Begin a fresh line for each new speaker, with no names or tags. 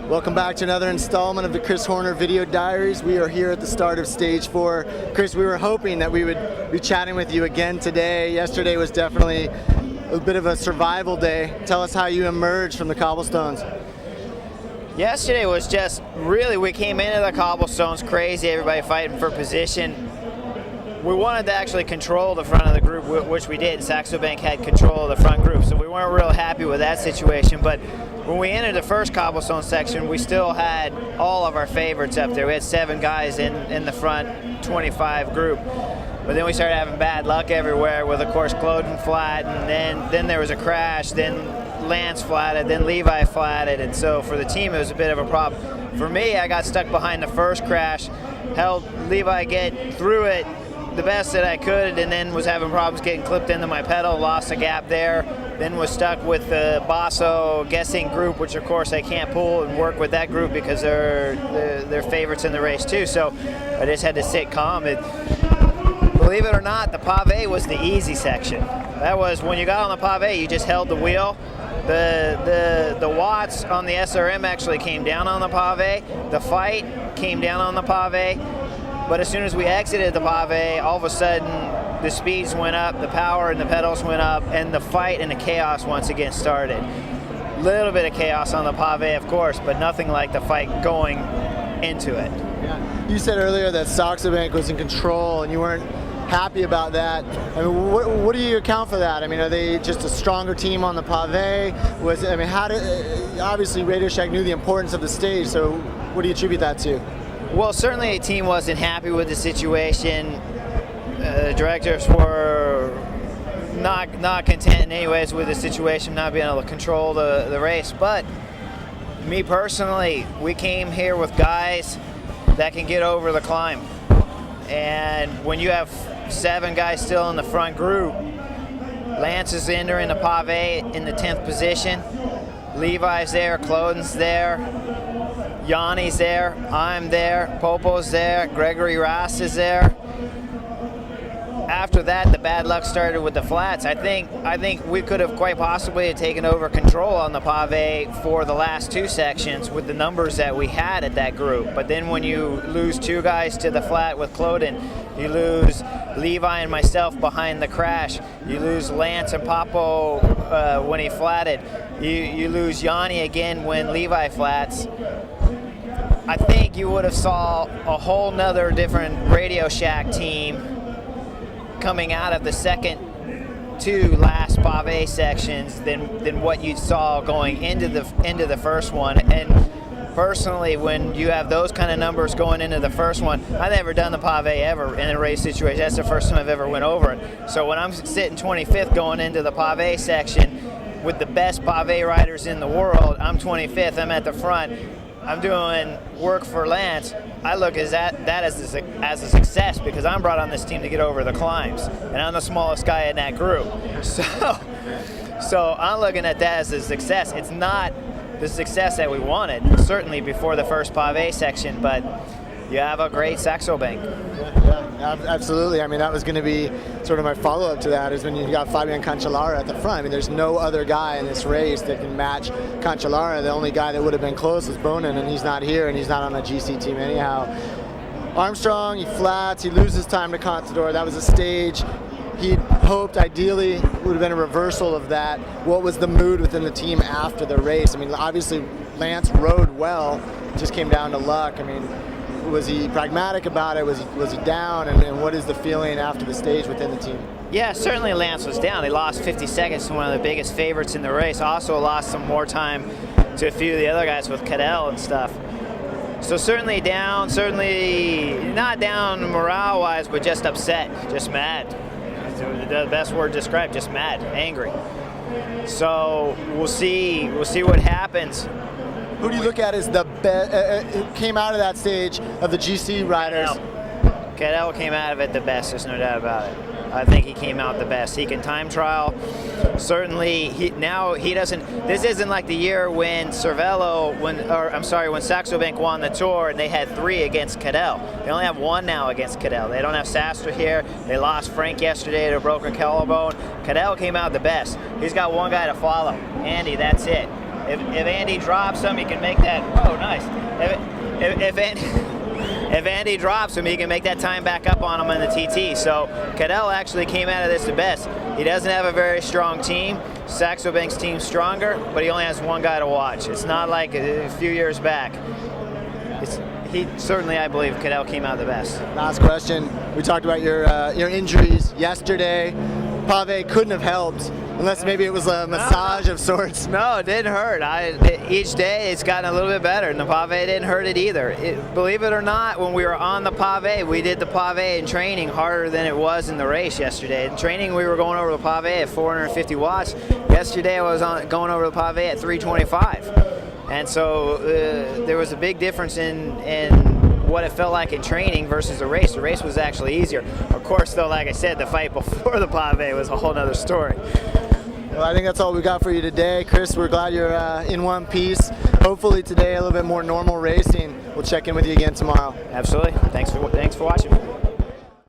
Welcome back to another installment of the Chris Horner Video Diaries. We are here at the start of Stage 4. Chris, we were hoping that we would be chatting with you again today. Yesterday was definitely a bit of a survival day. Tell us how you emerged from the cobblestones.
Yesterday was just really, we came into the cobblestones crazy, everybody fighting for position. We wanted to actually control the front of the group, which we did. Saxo Bank had control of the front group, so we weren't real happy with that situation. But when we entered the first cobblestone section, we still had all of our favorites up there. We had 7 guys in the front 25 group. But then we started having bad luck everywhere with, of course, Cloden flat, and then there was a crash, then Lance flatted, then Levi flatted, and so for the team it was a bit of a problem. For me, I got stuck behind the first crash, helped Levi get through it the best that I could, and then was having problems getting clipped into my pedal, lost a gap there, then was stuck with the Basso guessing group, which of course I can't pull and work with that group because they're favorites in the race too, so I just had to sit calm. Believe it or not, the pave was the easy section. That was when you got on the pave, you just held the wheel. The watts on the SRM actually came down on the pave. The fight came down on the pave. But as soon as we exited the pave, all of a sudden the speeds went up, the power and the pedals went up, and the fight and the chaos once again started. Little bit of chaos on the pave, of course, but nothing like the fight going into it.
Yeah. You said earlier that Saxo Bank was in control and you weren't happy about that. I mean, what do you account for that? I mean, are they just a stronger team on the pave? Obviously Radioshack knew the importance of the stage, so what do you attribute that to?
Well, certainly the team wasn't happy with the situation. The directors were not content in any ways with the situation, not being able to control the race. But me personally, we came here with guys that can get over the climb. And when you have 7 guys still in the front group, Lance is entering the pave in the 10th position. Levi's there, Cloden's there, Yanni's there, I'm there, Popo's there, Gregory Ross is there. After that, the bad luck started with the flats. I think we could have quite possibly taken over control on the pave for the last 2 sections with the numbers that we had at that group. But then when you lose 2 guys to the flat with Cloden, you lose Levi and myself behind the crash, you lose Lance and Papo when he flatted, you lose Yanni again when Levi flats. I think you would have saw a whole nother different Radioshack team coming out of the second 2 last pave sections than what you saw going into the first one. And personally, when you have those kind of numbers going into the first one, I've never done the pave ever in a race situation. That's the first time I've ever went over it. So when I'm sitting 25th going into the pave section with the best pave riders in the world, I'm 25th, I'm at the front, I'm doing work for Lance, I look at that as a success because I'm brought on this team to get over the climbs, and I'm the smallest guy in that group. So I'm looking at that as a success. It's not the success that we wanted, certainly before the first pave section, but you have a great Saxo Bank.
Yeah, absolutely. I mean, that was going to be sort of my follow-up to that, is when you got Fabian Cancellara at the front. I mean, there's no other guy in this race that can match Cancellara. The only guy that would have been close was Bonin, and he's not here, and he's not on a GC team anyhow. Armstrong, he flats, he loses time to Contador. That was a stage he hoped ideally would have been a reversal of that. What was the mood within the team after the race? I mean, obviously Lance rode well, it just came down to luck. I mean, was he pragmatic about it? Was he down? And what is the feeling after the stage within the team?
Yeah, certainly Lance was down. He lost 50 seconds to one of the biggest favorites in the race. Also lost some more time to a few of the other guys with Cadel and stuff. So certainly down, certainly not down morale-wise, but just upset, just mad. The best word to describe, just mad, angry. So we'll see what happens.
Who do you look at as the best, who came out of that stage of the GC riders?
Cadel came out of it the best, there's no doubt about it. I think he came out the best. He can time trial. Certainly, he doesn't. This isn't like the year when when Saxo Bank won the Tour and they had 3 against Cadel. They only have 1 now against Cadel. They don't have Sastre here. They lost Frank yesterday to a broken collarbone. Cadel came out the best. He's got 1 guy to follow. Andy, that's it. If Andy drops him, he can make that. Oh, nice. If Andy drops him, he can make that time back up on him in the TT. So Cadel actually came out of this the best. He doesn't have a very strong team. Saxo Bank's team's stronger, but he only has one guy to watch. It's not like a few years back. He certainly, I believe, Cadel came out the best.
Last question. We talked about your injuries yesterday. Pave couldn't have helped unless maybe it was a massage of sorts.
No, it didn't hurt. Each day it's gotten a little bit better, and the pave didn't hurt it either. Believe it or not, when we were on the pave, we did the pave in training harder than it was in the race yesterday. In training, we were going over the pave at 450 watts. Yesterday, I was going over the pave at 325. And so there was a big difference in what it felt like in training versus the race. The race was actually easier. Of course, though, like I said, the fight before the pave was a whole nother story.
Well, I think that's all we got for you today. Chris, we're glad you're in one piece. Hopefully today a little bit more normal racing. We'll check in with you again tomorrow.
Absolutely. Thanks for watching.